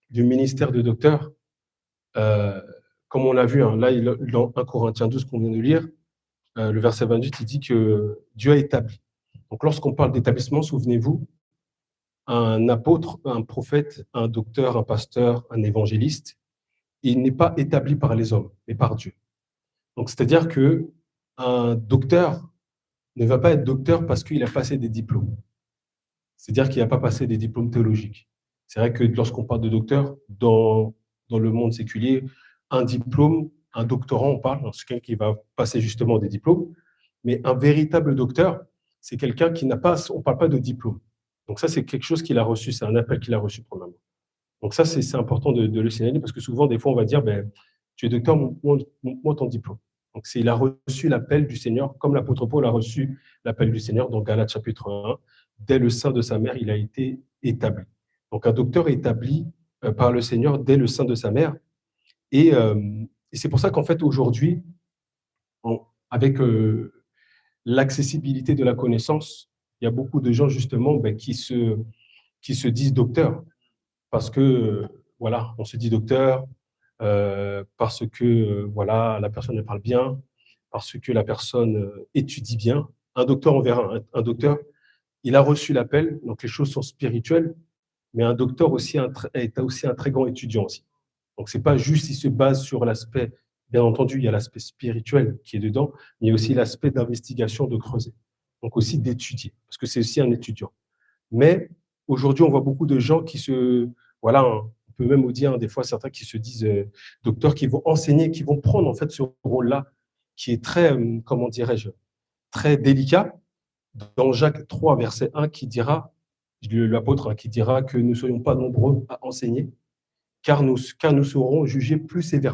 du ministère de docteur, euh, comme on l'a vu, hein, là, dans 1 Corinthiens 12 qu'on vient de lire, le verset 28, il dit que Dieu a établi. Donc, lorsqu'on parle d'établissement, souvenez-vous, un apôtre, un prophète, un docteur, un pasteur, un évangéliste, il n'est pas établi par les hommes, mais par Dieu. Donc, c'est-à-dire que un docteur ne va pas être docteur parce qu'il a passé des diplômes. C'est-à-dire qu'il n'a pas passé des diplômes théologiques. C'est vrai que lorsqu'on parle de docteur, dans le monde séculier, un diplôme, un doctorant, on parle, c'est quelqu'un qui va passer justement des diplômes, mais un véritable docteur, c'est quelqu'un qui n'a pas, on ne parle pas de diplôme. Donc ça, c'est quelque chose qu'il a reçu, c'est un appel qu'il a reçu premièrement. Donc ça, c'est important de le signaler parce que souvent, des fois, on va dire, ben, tu es docteur, montre ton diplôme. Donc il a reçu l'appel du Seigneur, comme l'apôtre Paul a reçu l'appel du Seigneur dans Galates chapitre 1. Dès le sein de sa mère, il a été établi. Donc un docteur est établi par le Seigneur dès le sein de sa mère. Et c'est pour ça qu'en fait, aujourd'hui, avec l'accessibilité de la connaissance, il y a beaucoup de gens justement ben, qui se disent docteurs parce que, voilà, on se dit docteur, parce que, voilà, la personne elle parle bien, parce que la personne étudie bien. Un docteur, on verra, un docteur, il a reçu l'appel, donc les choses sont spirituelles, mais un docteur aussi est aussi un très grand étudiant aussi. Donc, c'est pas juste, il se base sur l'aspect, bien entendu, il y a l'aspect spirituel qui est dedans, mais il y a aussi l'aspect d'investigation, de creuser. Donc aussi d'étudier, parce que c'est aussi un étudiant. Mais aujourd'hui, on voit beaucoup de gens qui se, voilà, hein, on peut même dire hein, des fois certains qui se disent docteurs, qui vont enseigner, qui vont prendre en fait ce rôle-là, qui est très, comment dirais-je, très délicat, dans Jacques 3, verset 1, qui dira, l'apôtre, hein, qui dira que nous ne soyons pas nombreux à enseigner, car nous serons jugés plus sévèrement.